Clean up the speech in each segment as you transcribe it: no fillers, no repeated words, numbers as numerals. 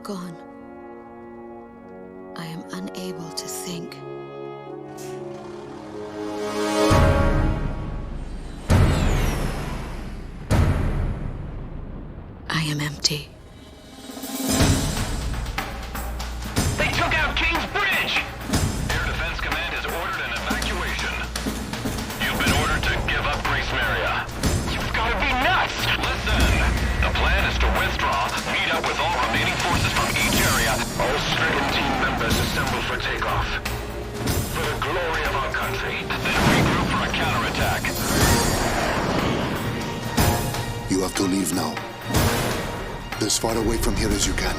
gone, I am unable to think. I am empty. They took out King's Bridge! Air Defense Command has ordered an evacuation. You've been ordered to give up Gracemeria. You've got to be nuts! Listen! The plan is to withdraw, meet up with all remaining forces from each area. All stricken team members assemble for takeoff. For the glory of our country, then regroup for a counterattack. You have to leave now. As far away from here as you can.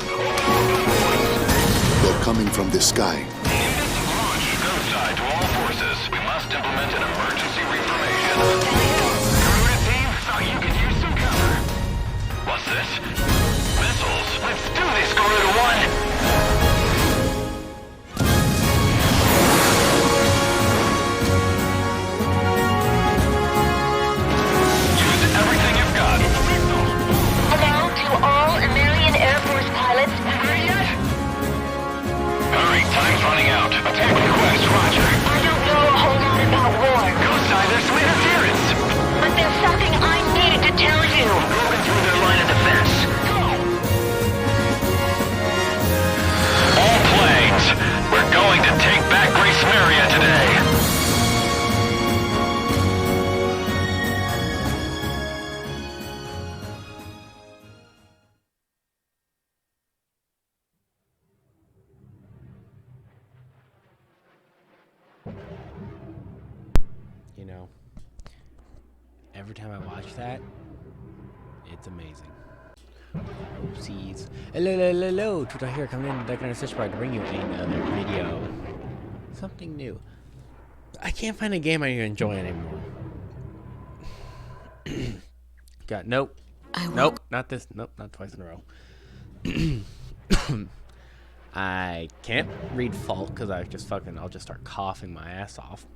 They're coming from the sky. Launch, go side to all forces. We must implement an emergency reformation. Crewed team, thought you could use some cover. What's this? Missiles. Let's do this, Garuda 1. Use everything you've got. Hello to all American Air Force pilots. Ready yet? Hurry, time's running out. Attack request, roger. I don't know a whole lot about war, Go side, there's some interference. but there's something I need to tell you. Broken through their line of defense. Go! All planes, we're going to take back Gracemeria today. You know, every time I watch that, it's amazing. Oopsies. Hello, Twitter here, coming in that kind of search bar to bring you another video. Something new. I can't find a game I enjoy anymore. Nope. Nope, not this. Nope, not twice in a row. I can't read Fault because I'll just start coughing my ass off.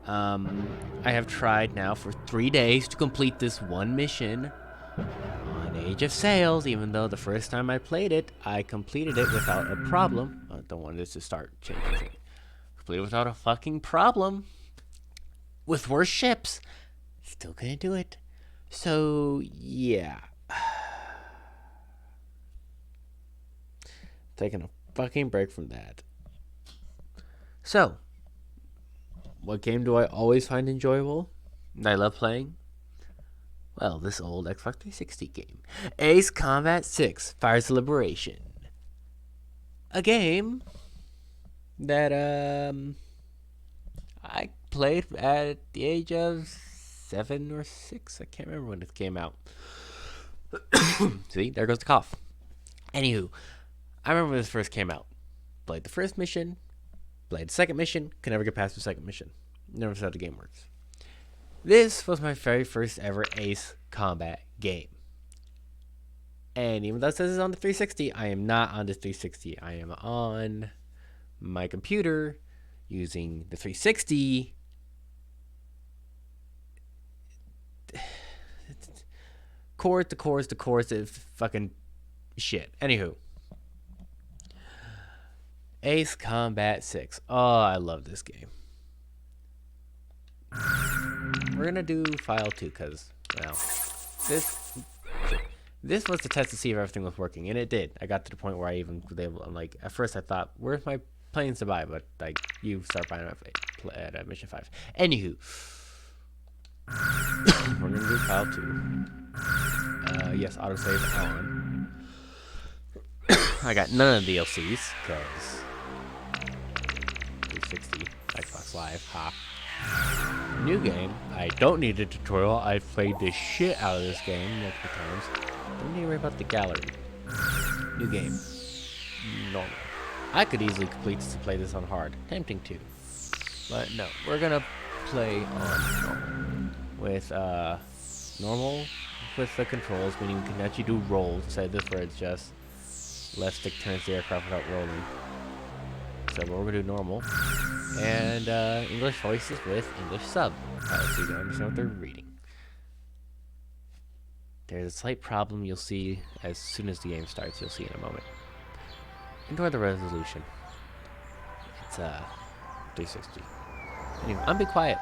I have tried now for 3 days to complete this one mission on Age of Sails, even though the first time I played it, I completed it without a problem. I don't want this to start changing. Completed without a fucking problem. With worse ships. Still couldn't do it. So, yeah. Taking a fucking break from that. So, what game do I always find enjoyable? And I love playing? Well, this old Xbox 360 game. Ace Combat 6, Fires of Liberation. A game that, I played at the age of 7 or 6. I can't remember when it came out. See, there goes the cough. Anywho, I remember when this first came out. Played the first mission, played the second mission, could never get past the second mission. Never saw how the game works. This was my very first ever Ace Combat game. And even though it says it's on the 360, I am not on the 360. I am on my computer using the 360. Chords, it's fucking shit. Anywho. Ace Combat 6. Oh, I love this game. We're gonna do file 2 because, well, this was the test to see if everything was working, and it did. I got to the point where I'm like, at first I thought, where's my planes to buy? But like, you start buying at mission 5. Anywho, we're gonna do file 2. Yes, autosave on. I got none of the DLCs because 360 Xbox Live, ha. New game. I don't need a tutorial. I've played the shit out of this game multiple times. Don't need to worry about the gallery. New game. Normal. I could easily play this on hard. Tempting to. But no. We're gonna play on normal. With normal with the controls, meaning we can actually do rolls instead of this where it's just left stick turns the aircraft without rolling. So we're gonna do normal. And English voices with English sub. So you can understand what they're reading. There's a slight problem you'll see as soon as the game starts. You'll see in a moment. Enjoy the resolution. It's 360. Anyway, I'm be quiet.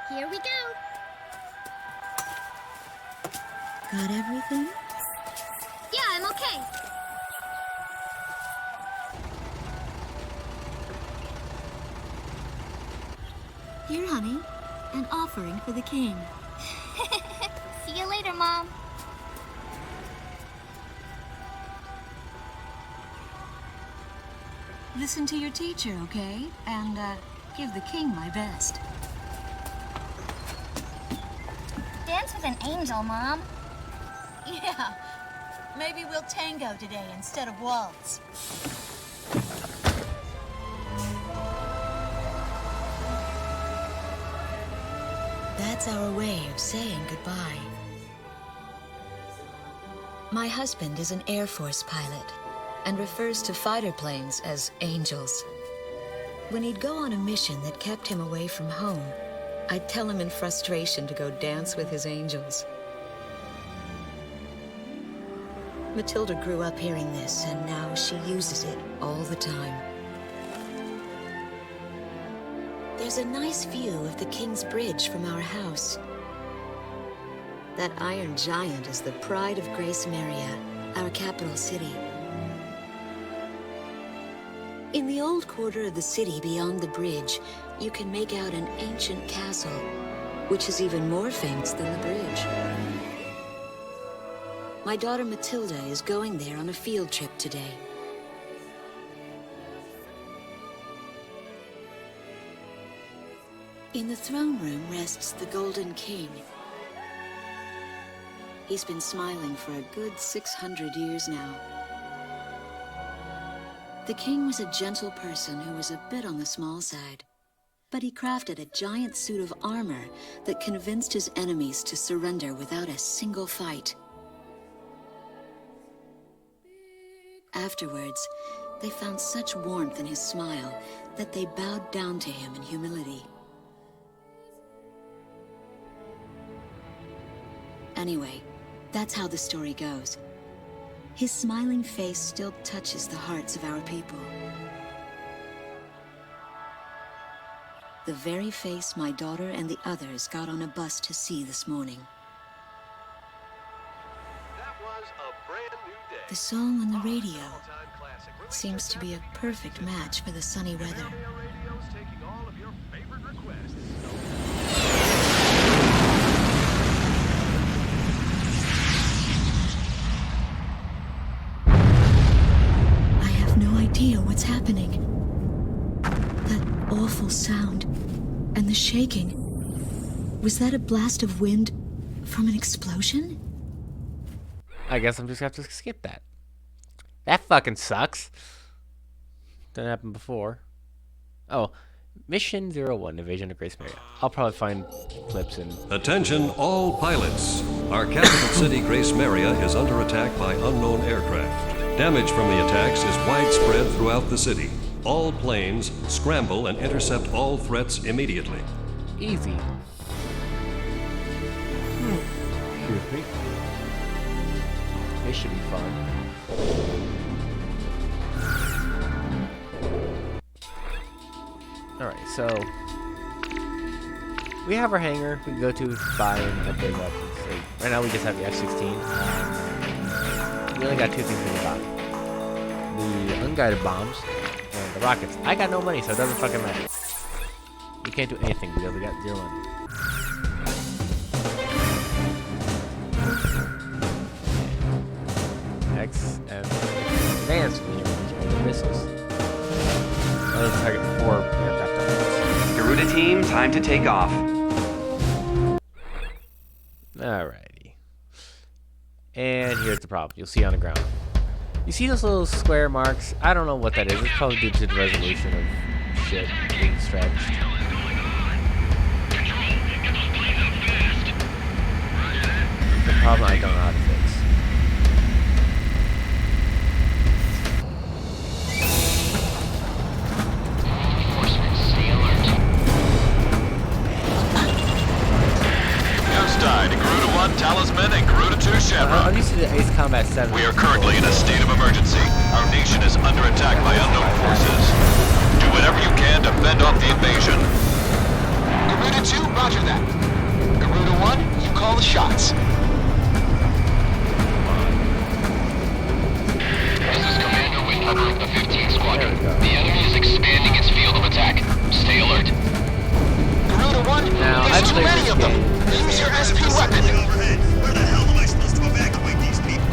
Here we go. Got everything? Yeah, I'm okay. Here, honey. An offering for the king. See you later, Mom. Listen to your teacher, okay? And, give the king my best. Dance with an angel, Mom. Yeah. Maybe we'll tango today instead of waltz. That's our way of saying goodbye. My husband is an Air Force pilot and refers to fighter planes as angels. When he'd go on a mission that kept him away from home, I'd tell him in frustration to go dance with his angels. Matilda grew up hearing this, and now she uses it all the time. There's a nice view of the King's Bridge from our house. That iron giant is the pride of Gracemeria, our capital city. In the old quarter of the city beyond the bridge, you can make out an ancient castle, which is even more famous than the bridge. My daughter Matilda is going there on a field trip today. In the throne room rests the Golden King. He's been smiling for a good 600 years now. The king was a gentle person who was a bit on the small side, but he crafted a giant suit of armor that convinced his enemies to surrender without a single fight. Afterwards, they found such warmth in his smile that they bowed down to him in humility. Anyway, that's how the story goes. His smiling face still touches the hearts of our people. The very face my daughter and the others got on a bus to see this morning. That was a brand new day. The song on the radio seems to be a perfect match for the sunny weather. Radio's taking all of your favorite requests. I have no idea what's happening. That awful sound and the shaking. Was that a blast of wind from an explosion? I guess I'm just gonna have to skip that. That fucking sucks. Didn't happen before. Oh, Mission 01, Invasion of Gracemeria. I'll probably find clips and... Attention all pilots. Our capital city, Gracemeria, is under attack by unknown aircraft. Damage from the attacks is widespread throughout the city. All planes scramble and intercept all threats immediately. Easy. Excuse me. This should be fun. Alright, so we have our hangar we can go to buy and upgrade weapons. Right now we just have the F-16. We only got two things in the body. The unguided bombs and the rockets. I got no money, so it doesn't fucking matter. We can't do anything because we got 0 money. Advanced missiles. Target 4 aircraft. Garuda team, time to take off. Alrighty. And here's the problem. You'll see on the ground. You see those little square marks? I don't know what that is. It's probably due to the resolution of shit being stretched. problem I don't know how to fix. Garuda 1 Talisman and Garuda 2 Shamrock. I'm used to the Ace Combat 7. We are currently in a state of emergency. Our nation is under attack by unknown forces. Do whatever you can to fend off the invasion. Garuda 2, roger that. Garuda 1, you call the shots. This is Commander Whitlover of the 15th Squadron. The enemy is expanding its field of attack. Stay alert. Garuda 1, Now, there's I've too played many this of them. game. Use your SP weapon. Where the hell am I supposed to evacuate these people?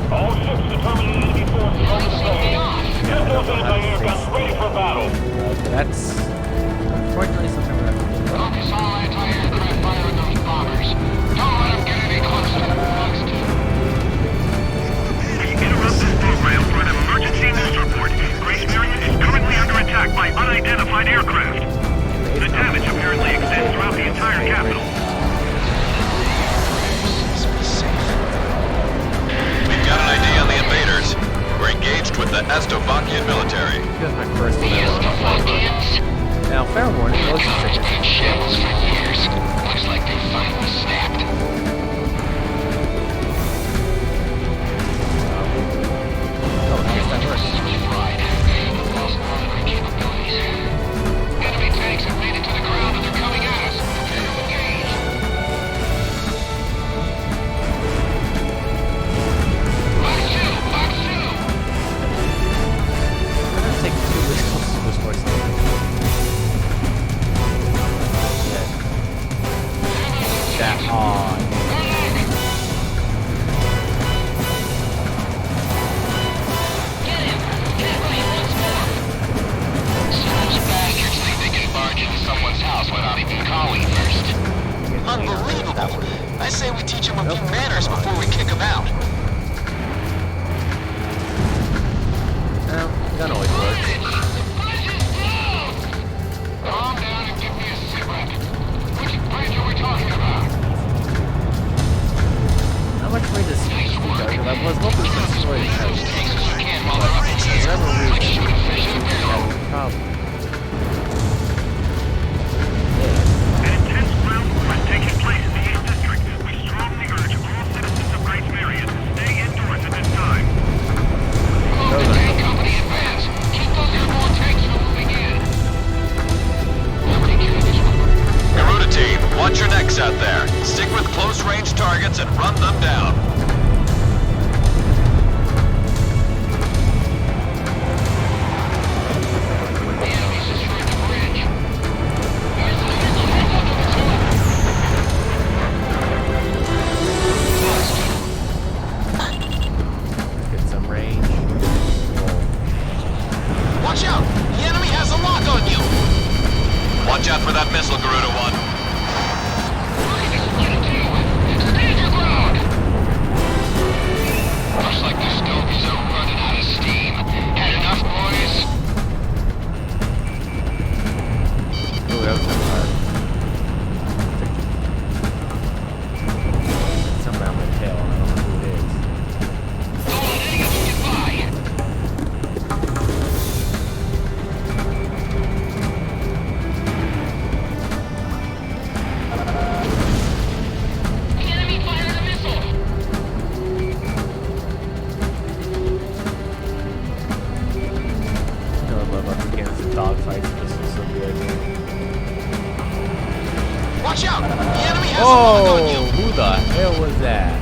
All ships determining enemy forces on the stage. Get those anti-aircraft ready for battle. That's unfortunately something we're going to do. Focus all anti-aircraft fire at those bombers. Don't let them get any closer. We interrupt this program for an emergency news report. Gracemeria is currently under attack by unidentified aircraft. The damage apparently extends throughout the entire capital. We've got an ID on the invaders. We're engaged with the Estovakian military. Here's my first now, fair warning, motion sickness. Shambles for years. Looks like they finally snapped. Oh, I guess that works. Enemy tanks have made it to the ground and they're coming at us. Prepare to engage. Box 2! I'm going to take 2 whistles to this horse. That on. Get him! Get right once more! Those bastards think they can barge into someone's house without even calling first. Unbelievable. I say we teach them a few manners before we kick them out. Well, gun always works. Calm down and give me a cigarette. Which bridge are we talking about? Not much way to speak because I was hoping to destroy the house. Takes as you can while they're up against For whatever like reason, shooting fish in a barrel. that's a problem. An intense ground war is taking place in the East District. We strongly urge all citizens of Gracemeria to stay indoors at this time. Move the tank company advance. Keep those airborne tanks from moving in. I'll take care of this one. Garuda team, watch your necks out there. Stick with close-range targets and run them down. The enemy's destroyed the bridge. Get some range. Watch out! The enemy has a lock on you! Watch out for that missile, Garuda 1. Stand your ground! Looks like the stogies are running out of steam. Had enough, boys? Oh, that was kind of hard. Something around my tail, I don't know who it is. Don't let any of them get by. The enemy fired a missile. You know, I love up against the dogfights, this is so good. Watch out! The enemy has a lock on you! Oh, who the hell was that?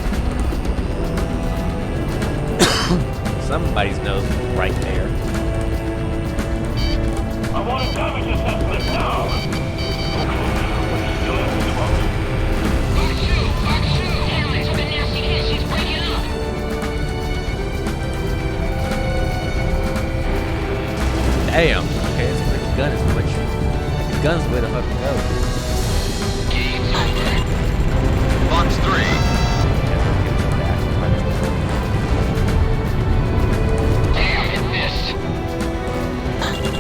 Somebody's nose was right there. I want a damage assessment now. Still in the smoke. Box 2! Haley's with a nasty hit. She's breaking up. Damn. Okay, it's like the gun is much. The gun's the way to fucking go. Game's over. Box 3. Damn, it missed.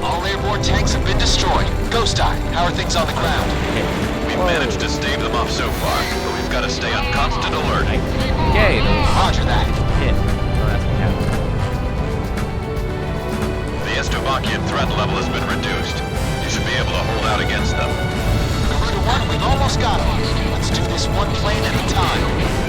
All airborne tanks have been destroyed. Ghost Eye, how are things on the ground? We've managed to stave them off so far, but we've got a must stay on constant alert. Okay, Roger that. hit. So that's what happened. The Estovakian threat level has been reduced. You should be able to hold out against them. Garuda 1, we've almost got him. Let's do this one plane at a time.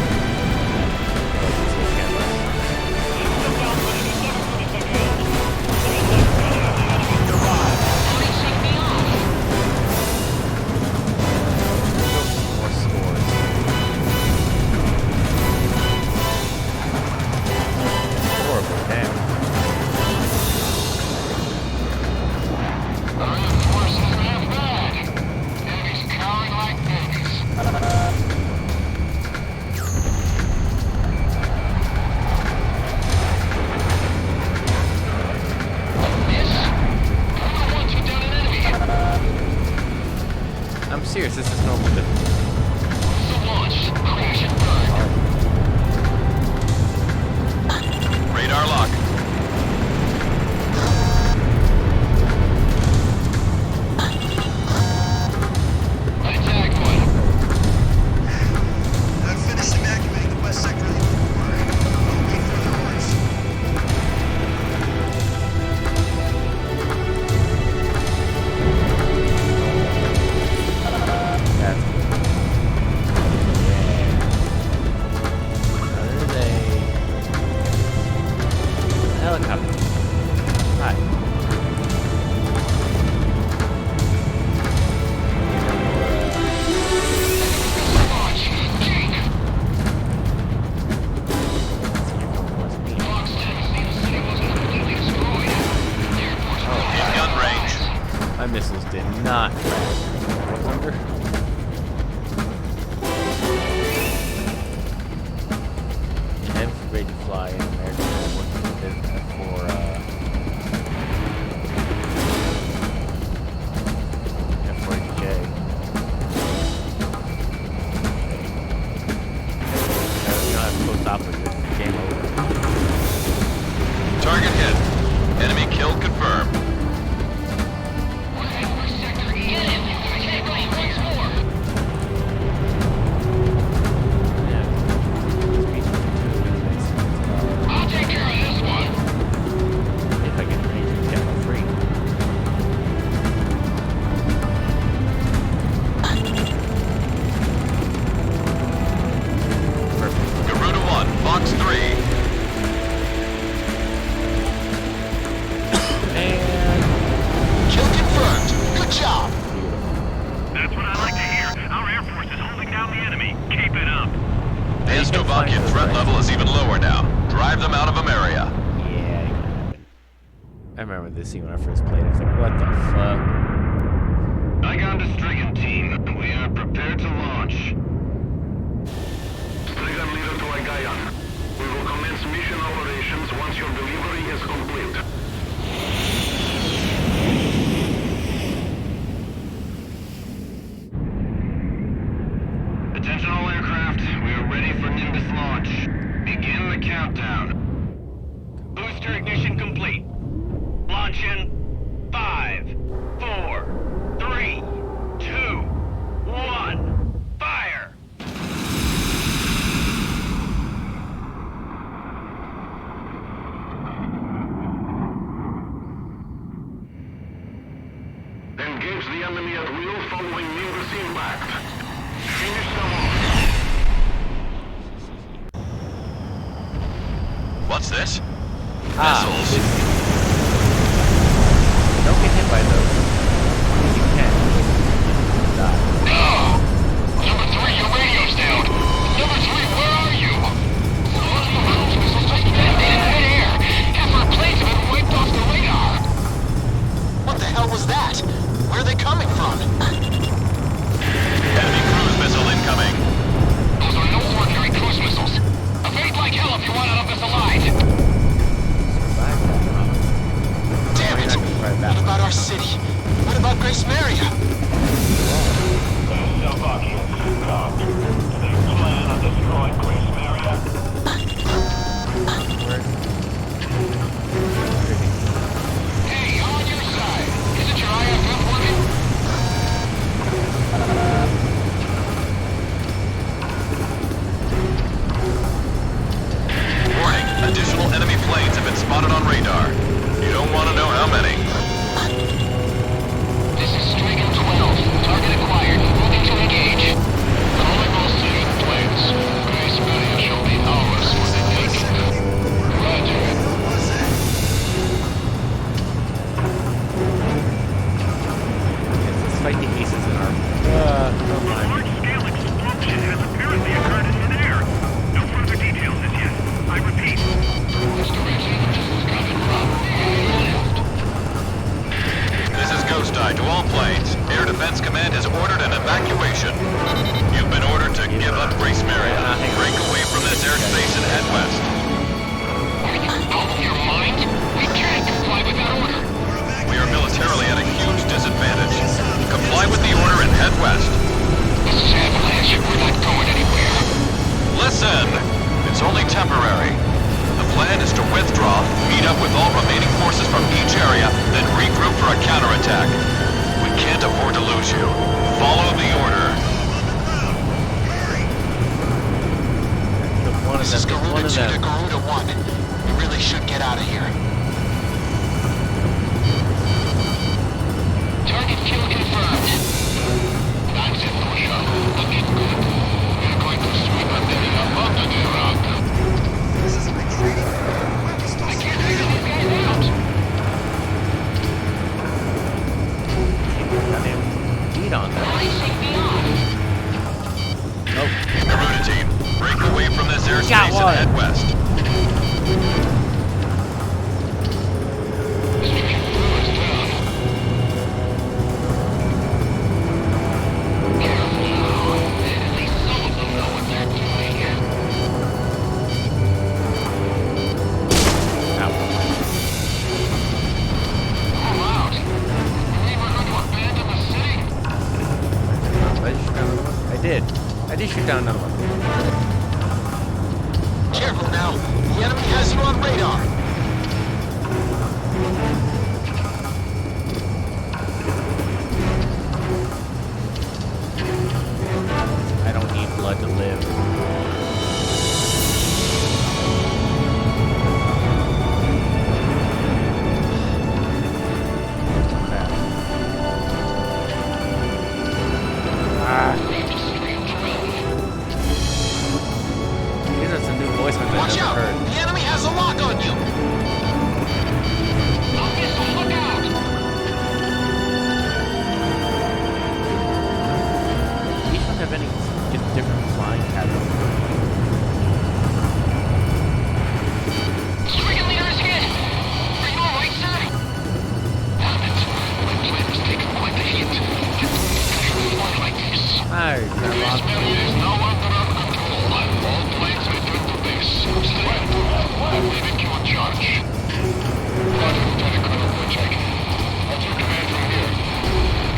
I'm serious, this is normal business. Radar lock. I've finished evacuating the west sector of the wait for the orders. That's good. Now there's a helicopter. Hi. In gun range. My missiles did not crash. What's under? Heav's ready to fly in America for F4J. You don't have close opposite. Game over. Target hit. Enemy kill confirmed. I'll take care of this one. If I get range and get my free. Perfect. Garuda 1, Fox 3. And Kill confirmed. Good job. That's what I like to hear. Our Air Force is holding down the enemy. Keep it up. The Estovakian threat level is even lower now. Drive them out of Ameria. yeah, it can happen. I remember this scene when I first played. I was like, what the fuck? Igon to Strigan team. We are prepared to launch. Strigan leader to Igon. We will commence mission operations once your delivery is complete. Attention all aircraft. We are ready for Nimbus launch. Begin the countdown. Booster ignition complete. Launch in 5, 4, 3, 2, 1. Fire! Engage the enemy at will following Nimbus impact. Finish them off. What's this? Ah, Missiles. don't get hit by those. You can. Die. Number 3, your radio's down. Number 3, where are you? Missiles just landed in midair. Half our planes have been wiped off the radar. What the hell was that? Where are they coming from? Enemy cruise missile incoming. Those are no ordinary cruise missiles. Evade like hell if you want out of this alive. Damn it! What about our city? What about Gracemeria? Estovakians succumbed. They plan on destroying spotted on radar. You don't want to know how many. This is Strigan 12. Target acquired. Moving to engage. Calling all civilian planes. Gracemeria shall be ours for the taking. Roger. Let's fight the aces in our... come on. Large-scale explosion has apparently occurred in midair. No further details as yet. I repeat. Restoration. This is Captain Rob. This is Ghost Eye to all planes. Air Defense Command has ordered an evacuation. You've been ordered to give up Gracemeria. Break away from this airspace and head west. Are you out of your mind? We can't comply with that order. We are militarily at a huge disadvantage. Comply with the order and head west. This is Avalanche. We're not going anywhere. Listen! It's only temporary. The plan is to withdraw, meet up with all remaining forces from each area, then regroup for a counterattack. We can't afford to lose you. Follow the order. This is Garuda 2 to Garuda 1. We really should get out of here. Target kill confirmed. That's it, Pusher. Looking good. We're going to sweep America under the rug. This is a retreating. I can't figure this guy out. Beat on that. Racing beyond. Nope. Garuda team, break away from this Got airspace one. and head west. Restriction 4 is down. Careful now. At least some of them know what they're doing. All out. We were going to abandon the city. I did. I did shoot down another one. Careful now. The enemy has you on radar. I don't need blood to live. These are some new voice ones I've Watch never out! heard. The enemy has a lock on you. Look out! Each one have any different flying patterns. Stricken leader is hit! Are you alright, sir? Damn it. My plan has taken quite the hit. Fly like this. Alright, Gracemeria is now under our control. All planes return to base. Stand. I'm leaving you in charge. Roger, Lieutenant Colonel Butchek. I'll take command from here.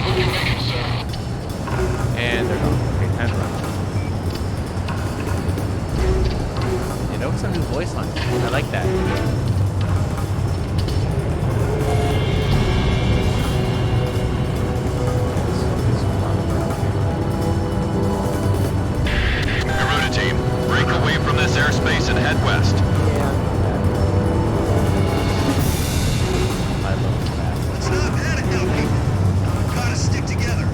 Hope you make it, sir. and they're gone. Okay, time to run. You know, some new voice lines. I like that. Airspace and head west. I love that. Stop panicking, people. Gotta stick together.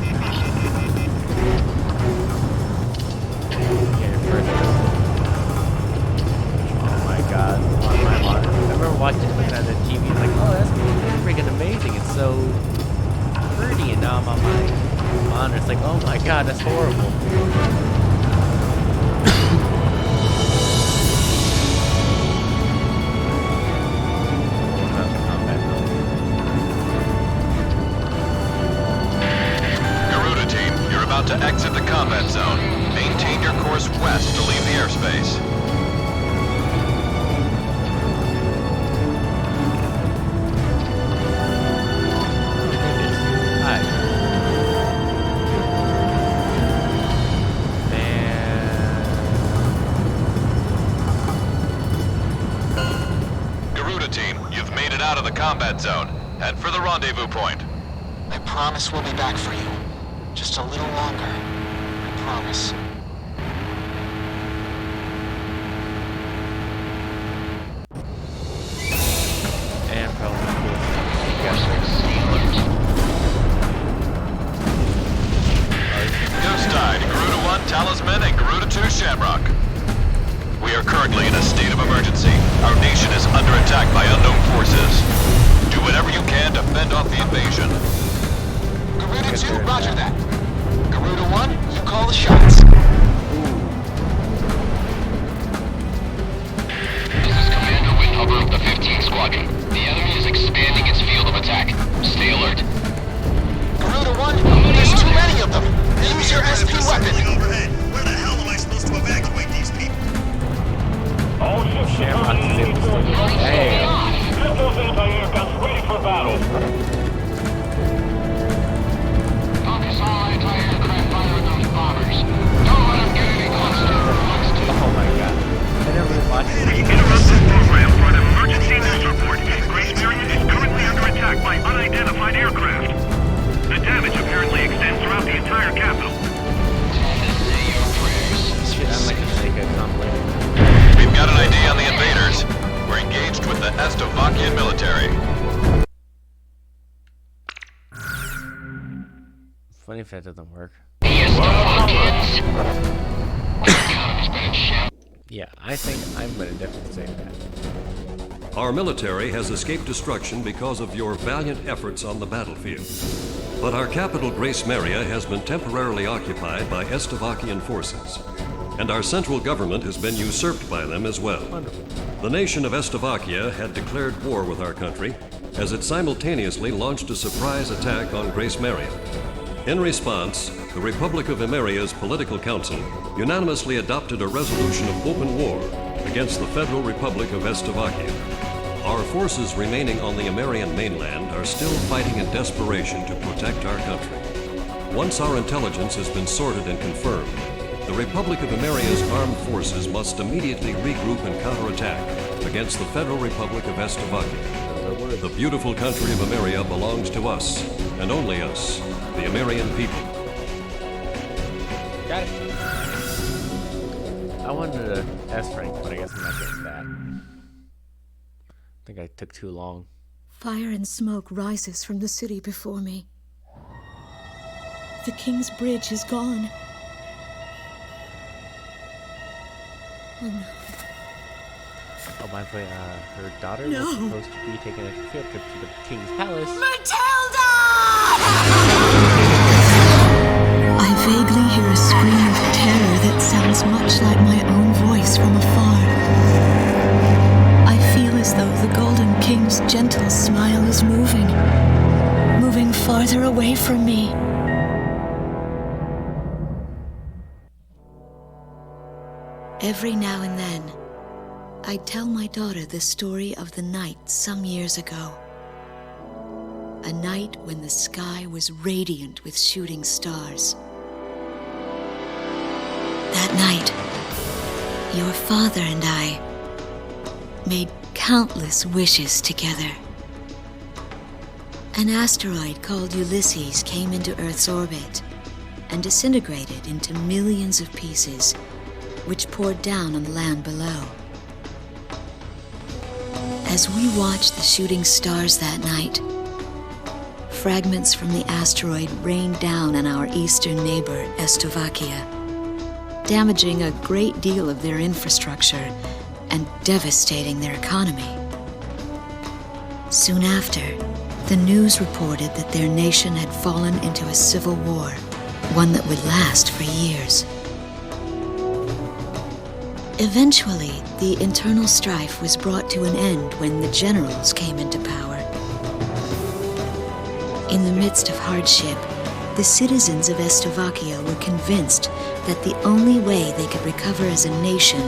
Oh my god. On my monitor. I remember watching it looking at the TV and like, oh, that's freaking amazing. It's so pretty. And now I'm on my monitor. It's like, oh my god, that's horrible. To exit the combat zone. Maintain your course west to leave the airspace. Hi. Garuda team, you've made it out of the combat zone. Head for the rendezvous point. I promise we'll be back for you. Just a little longer. I promise. currently in a state of emergency. Our nation is under attack by unknown forces. Do whatever you can to fend off the invasion. Garuda 2, roger that. Garuda 1, you call the shots. This is Commander Windhover of the 15th Squadron. The enemy is expanding its field of attack. Stay alert. Garuda 1, there's too many of them. Use your SP weapon. Overhead. Where the hell am I supposed to evacuate these people? All ships returning in towards the Hey. Get those anti-aircrafts ready for battle. Focus all anti-aircraft fire at those bombers. Don't let them get any closer. Oh my god. I never really watched We it. interrupt this program for an emergency news report. Gracemeria is currently under attack by unidentified aircraft. The damage apparently extends throughout the entire capital. Shit, I might just make a compliment. We've got an ID on the invaders. We're engaged with the Estovakian military. Funny if that doesn't work. Yeah, I think I'm gonna definitely say that. Our military has escaped destruction because of your valiant efforts on the battlefield. But our capital, Gracemeria, has been temporarily occupied by Estovakian forces, and our central government has been usurped by them as well. Wonderful. The nation of Estovakia had declared war with our country as it simultaneously launched a surprise attack on Gracemeria. In response, the Republic of Imeria's Political Council unanimously adopted a resolution of open war against the Federal Republic of Estovakia. Our forces remaining on the Imerian mainland are still fighting in desperation to protect our country. Once our intelligence has been sorted and confirmed, the Republic of Imeria's armed forces must immediately regroup and counterattack against the Federal Republic of Estovakia. The beautiful country of Imeria belongs to us, and only us, the Imerian people. Got it. I wanted to S rank, but I guess I'm not getting that. I think I took too long. Fire and smoke rises from the city before me. The King's Bridge is gone. Oh no. Oh, by the way, her daughter No. was supposed to be taking a field trip to the King's Palace. Matilda! I vaguely hear a scream of terror that sounds much like my own voice from afar. I feel as though the Golden King's gentle smile is moving farther away from me. Every now and then, I tell my daughter the story of the night some years ago. A night when the sky was radiant with shooting stars. That night, your father and I made countless wishes together. An asteroid called Ulysses came into Earth's orbit and disintegrated into millions of pieces, which poured down on the land below. As we watched the shooting stars that night, fragments from the asteroid rained down on our eastern neighbor, Estovakia, damaging a great deal of their infrastructure and devastating their economy. Soon after, the news reported that their nation had fallen into a civil war, one that would last for years. Eventually, the internal strife was brought to an end when the generals came into power. In the midst of hardship, the citizens of Estovakia were convinced that the only way they could recover as a nation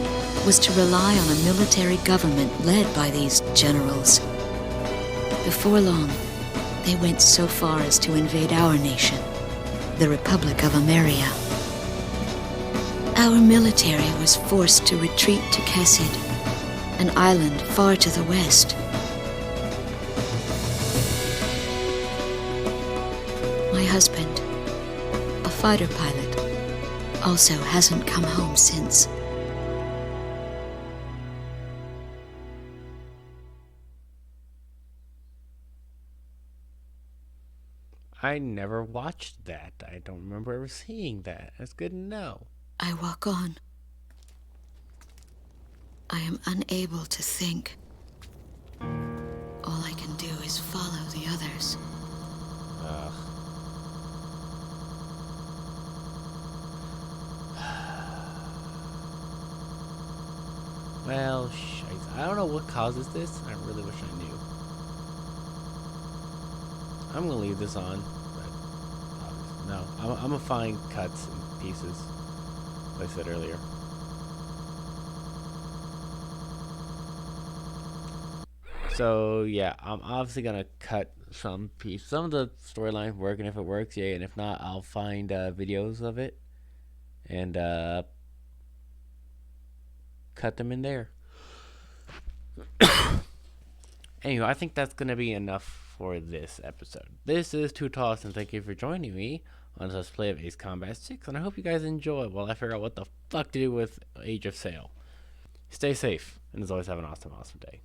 was to rely on a military government led by these generals. Before long, they went so far as to invade our nation, the Republic of Imeria. Our military was forced to retreat to Kesid, an island far to the west. My husband, a fighter pilot, also hasn't come home since. I never watched that. I don't remember ever seeing that. That's good to know. I walk on. I am unable to think. All I can do is follow the others. Well, shite. I don't know what causes this. I really wish I knew. I'm gonna leave this on. But no, I'm gonna find cuts and pieces, like I said earlier. So yeah, I'm obviously gonna cut some of the storyline work, and if it works, yay, and if not, I'll find videos of it and cut them in there. Anyway, I think that's gonna be enough for this episode. This is Too Toss, and thank you for joining me on this play of Ace Combat 6, and I hope you guys enjoy while I figure out what the fuck to do with Age of Sail. Stay safe, and as always, have an awesome day.